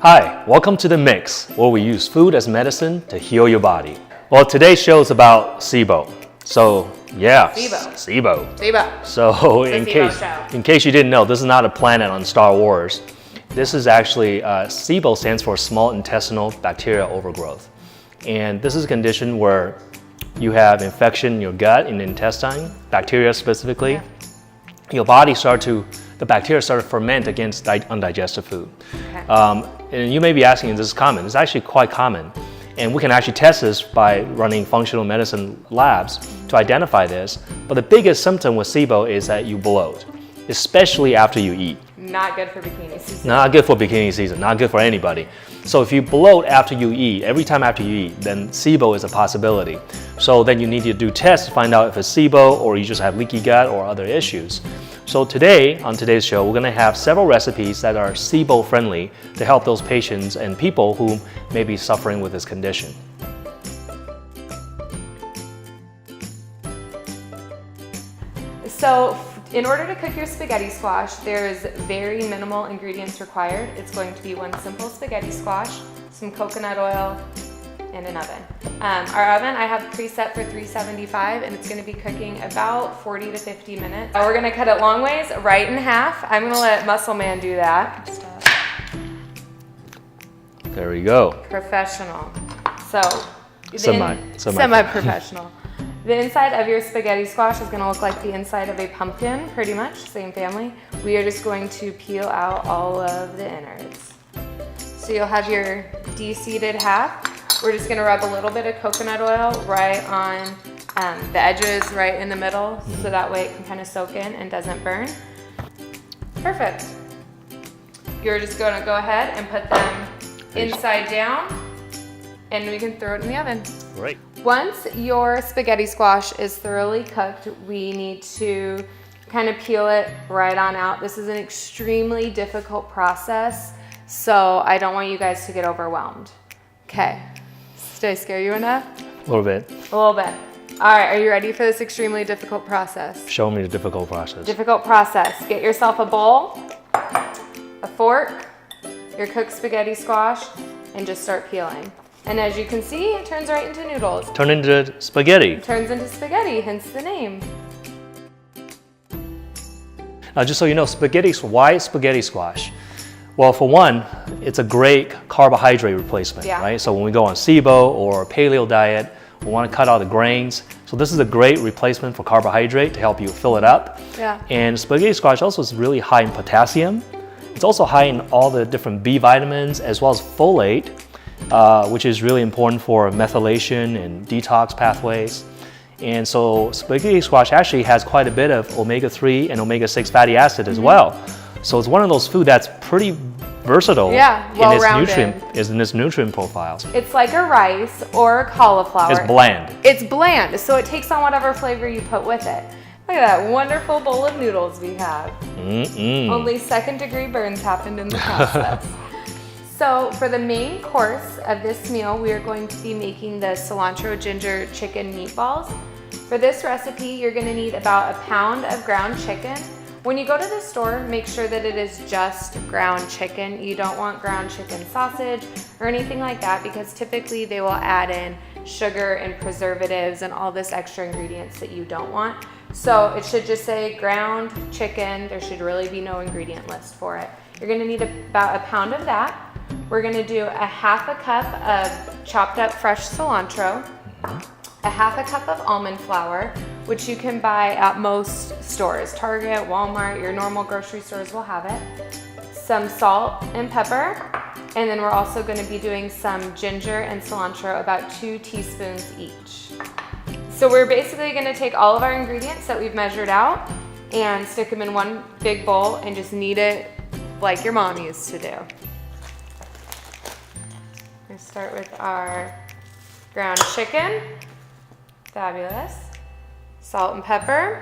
Hi, welcome to The Mix, where we use food as medicine to heal your body. Well, today's show is about SIBO. So, yeah, SIBO. So, in case you didn't know, this is not a planet on Star Wars. This is actually, SIBO stands for small intestinal bacterial overgrowth. And this is a condition where you have infection in your gut, in the intestine, bacteria specifically. Yeah. Your body the bacteria start to ferment against undigested food. Okay. And you may be asking, is this common? It's actually quite common. And we can actually test this by running functional medicine labs to identify this. But the biggest symptom with SIBO is that you bloat, especially after you eat. Not good for bikini season. Not good for bikini season, not good for anybody. So if you bloat after you eat, every time after you eat, then SIBO is a possibility. So then you need to do tests to find out if it's SIBO or you just have leaky gut or other issues. So today, on today's show, we're gonna have several recipes that are SIBO friendly to help those patients and people who may be suffering with this condition. So in order to cook your spaghetti squash, there's very minimal ingredients required. It's going to be one simple spaghetti squash, some coconut oil, and an oven. Our oven I have preset for 375 and it's gonna be cooking about 40 to 50 minutes. We're gonna cut it long ways, right in half. I'm gonna let Muscle Man do that. There we go. Professional. So, semi-professional. The inside of your spaghetti squash is gonna look like the inside of a pumpkin, pretty much, same family. We are just going to peel out all of the innards. So you'll have your de-seeded half. We're just gonna rub a little bit of coconut oil right on the edges, right in the middle, so that way it can kind of soak in and doesn't burn. Perfect. You're just gonna go ahead and put them inside down, and we can throw it in the oven. Great. Once your spaghetti squash is thoroughly cooked, we need to kind of peel it right on out. This is an extremely difficult process, so I don't want you guys to get overwhelmed. Okay. Did I scare you enough? A little bit. A little bit. All right, are you ready for this extremely difficult process? Show me the difficult process. Difficult process. Get yourself a bowl, a fork, your cooked spaghetti squash, and just start peeling. And as you can see, it turns right into noodles. Turn into spaghetti. It turns into spaghetti, hence the name. Now, just so you know, why spaghetti squash? Well, for one, it's a great carbohydrate replacement, right? So when we go on SIBO or paleo diet, we want to cut out the grains. So this is a great replacement for carbohydrate to help you fill it up. Yeah. And spaghetti squash also is really high in potassium. It's also high in all the different B vitamins as well as folate, which is really important for methylation and detox pathways. And so spaghetti squash actually has quite a bit of omega-3 and omega-6 fatty acid as well. So it's one of those foods that's pretty versatile in its nutrient profile. It's like a rice or a cauliflower. It's bland. It's bland, so it takes on whatever flavor you put with it. Look at that wonderful bowl of noodles we have. Only second-degree burns happened in the process. So for the main course of this meal, we are going to be making the cilantro ginger chicken meatballs. For this recipe, you're gonna need about a pound of ground chicken. When you go to the store, make sure that it is just ground chicken. You don't want ground chicken sausage or anything like that because typically they will add in sugar and preservatives and all this extra ingredients that you don't want. So it should just say ground chicken. There should really be no ingredient list for it. You're gonna need about a pound of that. We're gonna do a half a cup of chopped up fresh cilantro, a half a cup of almond flour, which you can buy at most stores. Target, Walmart, your normal grocery stores will have it. Some salt and pepper. And then we're also gonna be doing some ginger and cilantro, about 2 teaspoons each. So we're basically gonna take all of our ingredients that we've measured out and stick them in one big bowl and just knead it like your mom used to do. We'll start with our ground chicken. Fabulous. Salt and pepper.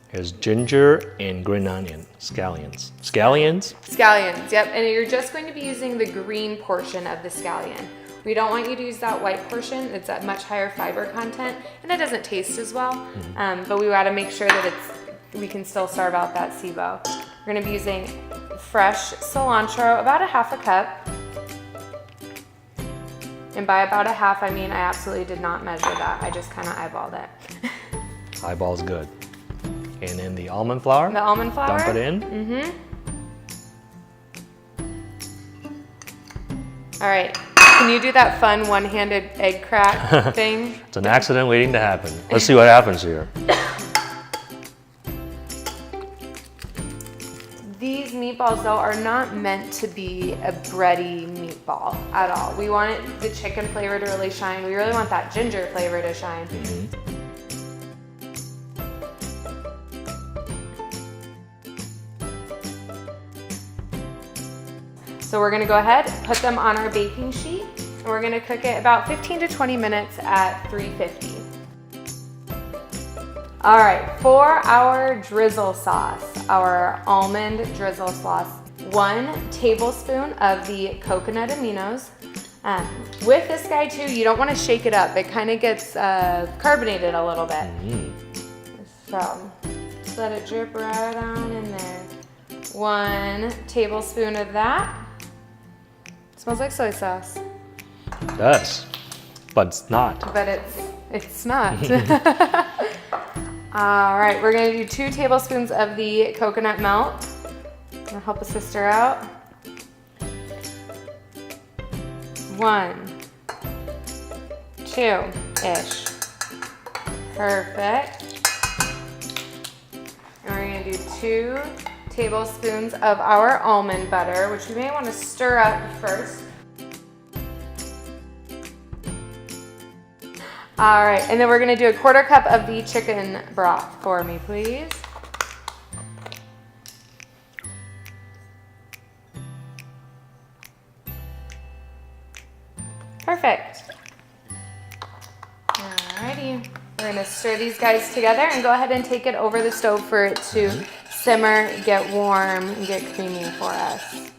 Here's ginger and green onion, scallions. Scallions? Scallions, yep. And you're just going to be using the green portion of the scallion. We don't want you to use that white portion. It's at much higher fiber content and it doesn't taste as well. But we gotta make sure that we can still serve out that SIBO. We're gonna be using fresh cilantro, about a half a cup. And by about a half, I mean I absolutely did not measure that. I just kind of eyeballed it. Eyeball's good. And then the almond flour. The almond flour. Dump it in. Mm-hmm. All right. Can you do that fun one-handed egg crack thing? It's an accident waiting to happen. Let's see what happens here. These meatballs, though, are not meant to be a bready meatball at all. We want the chicken flavor to really shine. We really want that ginger flavor to shine. Mm-hmm. So we're gonna go ahead, put them on our baking sheet, and we're gonna cook it about 15 to 20 minutes at 350. All right, for our drizzle sauce, our almond drizzle sauce, 1 tablespoon of the coconut aminos. With this guy too, you don't wanna shake it up. It kind of gets carbonated a little bit. Mm-hmm. So just let it drip right on in there. 1 tablespoon of that. Smells like soy sauce. It does, but it's not. But it's not. All right, we're gonna do 2 tablespoons of the coconut milk. Gonna help a sister out. 1, 2-ish. Perfect. And we're gonna do 2 tablespoons of our almond butter, which we may want to stir up first. All right, and then we're gonna do a 1/4 cup of the chicken broth for me, please. Perfect. Alrighty, we're gonna stir these guys together and go ahead and take it over the stove for it to simmer, get warm, and get creamy for us.